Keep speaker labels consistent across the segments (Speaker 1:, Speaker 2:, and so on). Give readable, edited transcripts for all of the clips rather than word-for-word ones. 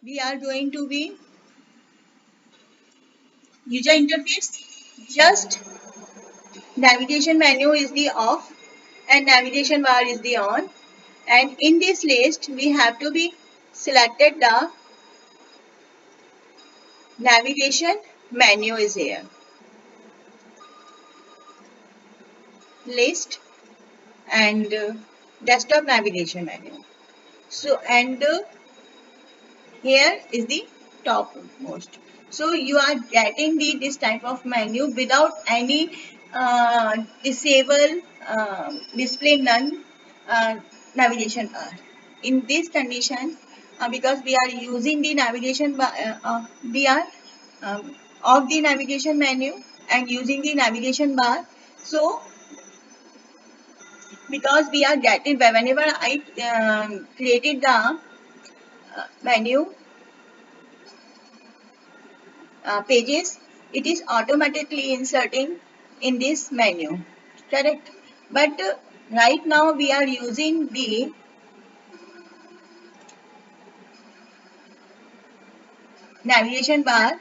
Speaker 1: we are going to be user interface. Just navigation menu is the off and navigation bar is the on. And in this list, we have to be selected the navigation menu is here. List and desktop navigation menu. So and here is the topmost. So you are getting this type of menu without any disable display none uh, navigation bar. In this condition, because we are using the navigation bar, we are off the navigation menu and using the navigation bar. So because we are getting whenever I created the menu pages, it is automatically inserting in this menu, correct? But right now we are using the navigation bar.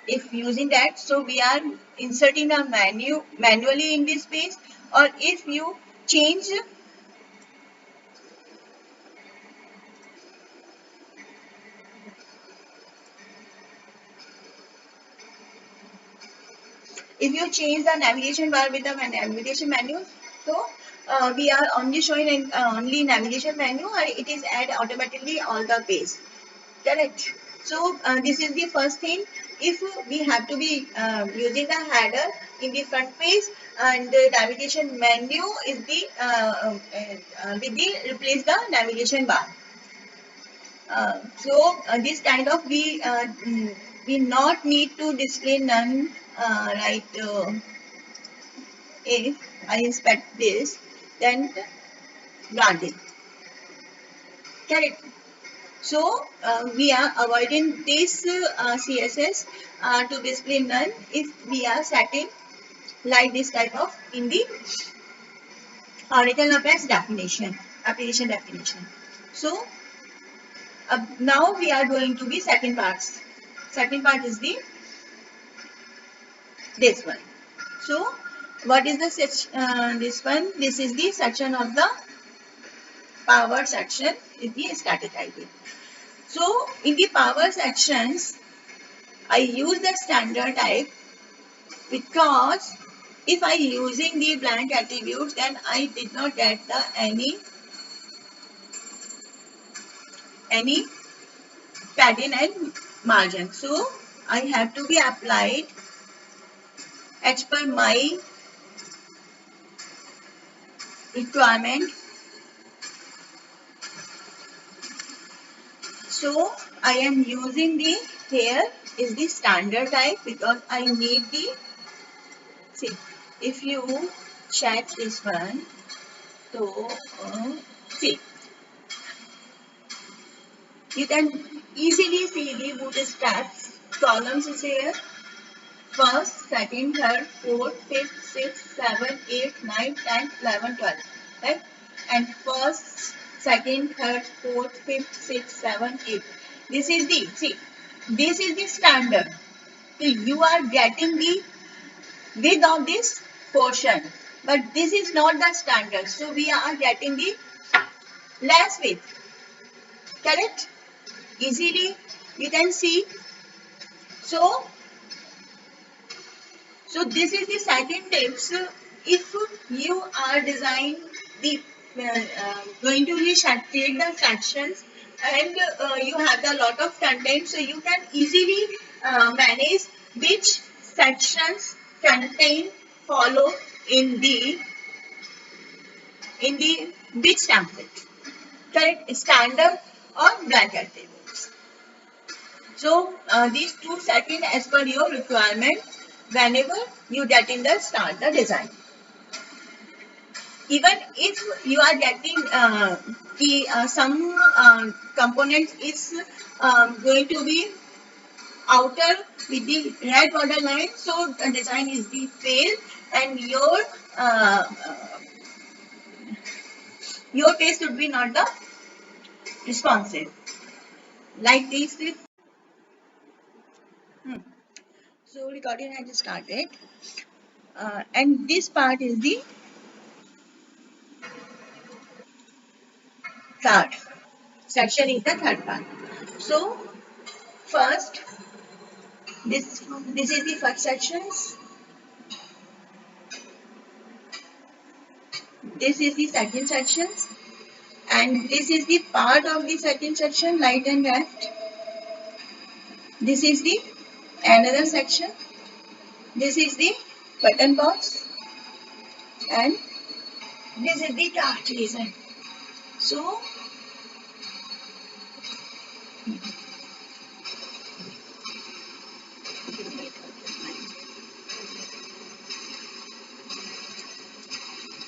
Speaker 1: If using that, so we are inserting a menu manually in this page, or if you change, if you change the navigation bar with the navigation menu, so we are only showing in only navigation menu, or it is add automatically all the page. Correct. So this is the first thing. If we have to be using the header in the front page, and the navigation menu is the with the replace the navigation bar. So this kind of we not need to display none, right? If I inspect this, then granted. Correct. So we are avoiding this CSS to display none if we are setting like this type of in the Oracle Apex definition, application definition. So now we are going to be second parts. Second part is the this one. So what is the this one? This is the section of the power section is the static ID. So in the power sections, I use the standard type because if I using the blank attributes, then I did not get the any padding and margin. So I have to be applied as per my requirement. So I am using the here is the standard type because I need the see if you check this one, so see you can easily see the bootstraps columns is here. First, second, third, fourth, fifth, sixth, seventh, eighth, ninth, 10th, 11th, 12th. Right? And first, second, third, fourth, fifth, sixth, seventh, eighth. This is the, see, this is the standard. So you are getting the width of this portion. But this is not the standard. So we are getting the less width. Correct? Easily you can see. So So this is the second tips. If you are design the going to be create the sections and you have a lot of content, so you can easily manage which sections contain follow in the which template, correct? Standard or blanket tables. So these two settings as per your requirement whenever you get in the start the design. Even if you are getting the some components is going to be outer with the red border line, so the design is the fail and your page should be not the responsive. like this. So recording has started, and this part is the third section. Is the third part. So first, this is the first sections. This is the second sections, and this is the part of the second section, right and left. This is the another section. This is the button box, and this is the task reason. So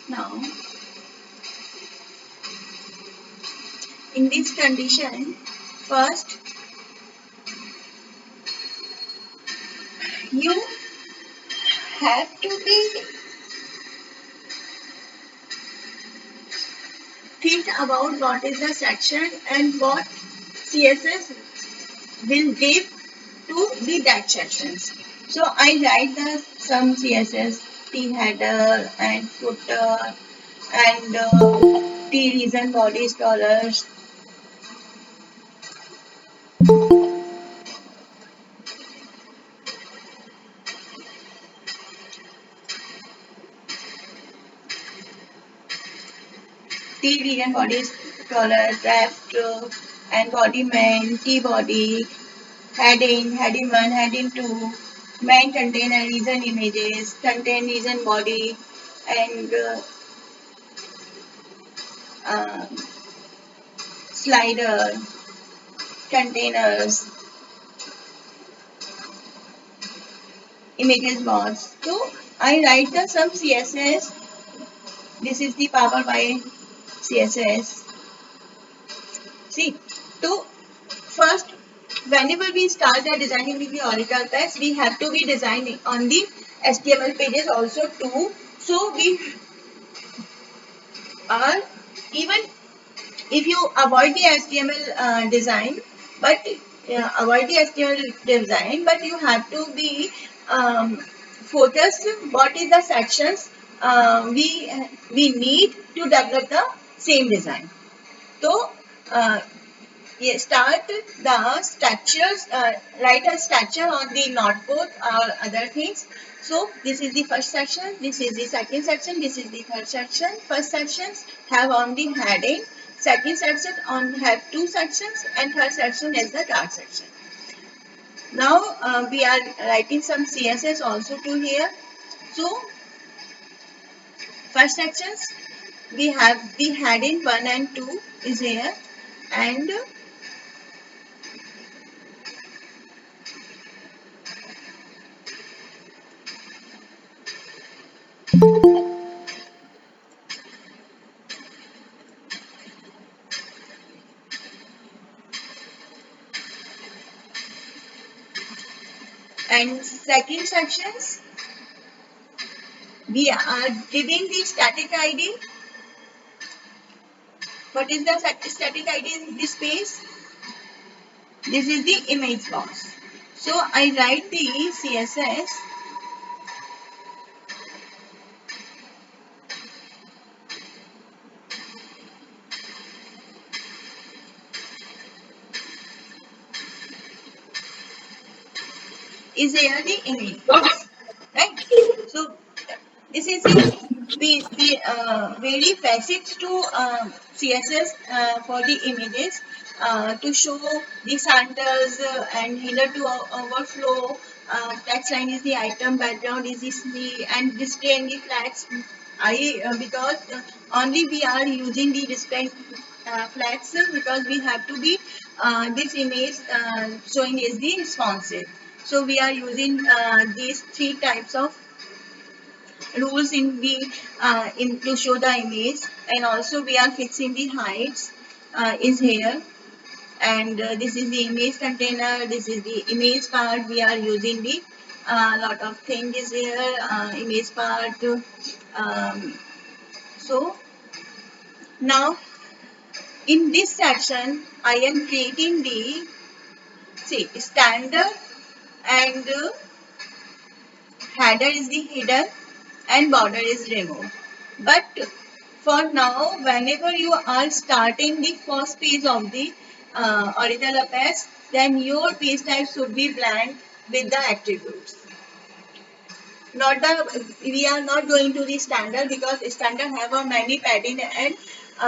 Speaker 1: now, in this condition, first you have to be think about what is the section and what CSS will give to the that sections. So I write the some CSS, T header and footer and T reason body scholars. T reason body scholars, left embodiment, T body, heading 1, heading 2, main contain and reason images, contain reason body, and uh, slider, containers, images mods. So I write the some CSS. This is the power by CSS. See, to first, whenever we start the designing with the Oracle text, we have to be designing on the HTML pages also too. So we are even if you avoid the HTML design, but avoid the HTML design, but you have to be focused. What is the sections we need to develop the same design? So start the structures, write a structure on the notebook or other things. So this is the first section, this is the second section, this is the third section. First sections have on the heading, second section on have two sections, and third section is the dark section. Now we are writing some CSS also to here. So first sections we have the heading 1 and 2 is here, and second sections we are giving the static ID. What is the static ID in this space? This is the image box. So I write the CSS is here the image box, right? So this is the very basics to CSS for the images to show the sandals and header to overflow. Text line is the item, background is the and display in the flags. I because only we are using the display flags because we have to be this image showing is the responsive. So we are using these three types of rules in the in to show the image, and also we are fixing the heights is here, and this is the image container, this is the image part. We are using the lot of things is here, image part. um, so now In this section, I am creating the standard and header is the hidden and border is removed. But for now, whenever you are starting the first page of the original Apex, then your page type should be blank with the attributes. We are not going to the standard because standard have a many padding and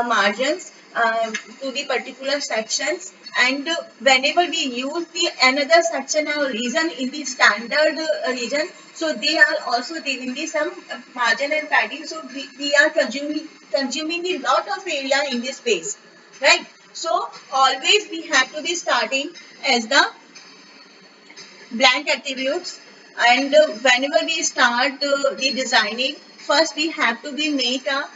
Speaker 1: margins to the particular sections, and whenever we use the another section or region in the standard region, so they are also giving the some margin and padding, so we are consuming a lot of area in this space, right? So always we have to be starting as the blank attributes, and whenever we start the designing, first we have to be make a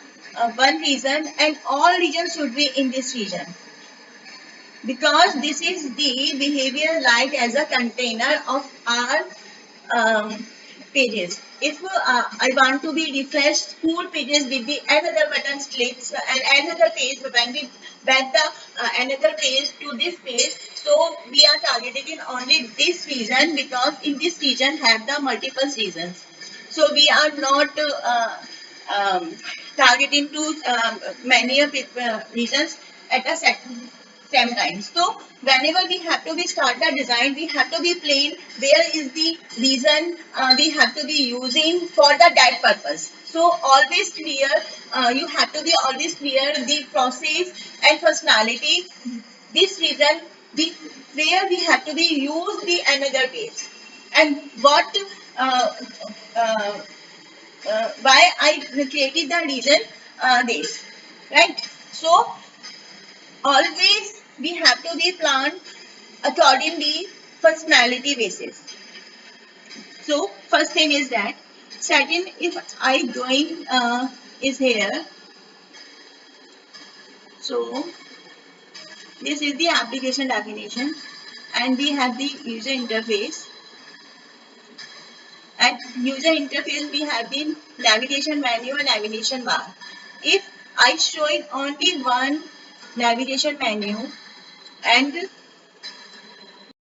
Speaker 1: one region, and all regions should be in this region, because this is the behavior like as a container of our pages. If I want to be refreshed full pages with the another button clicks and another page, when we back the another page to this page, so we are targeting only this region, because in this region have the multiple regions. So we are not targeting to many of regions at a same time. So whenever we have to be start the design, we have to be plain where is the reason we have to be using for the that purpose. So always clear, you have to be always clear the process and functionality. This reason we where we have to be use the another page, and what uh, why I created the reason this, right? So always we have to be planned accordingly functionality basis. So first thing is that second, if I going is here, so this is the application definition, and we have the user interface. At user interface we have the navigation menu and navigation bar. If I show it only one navigation menu and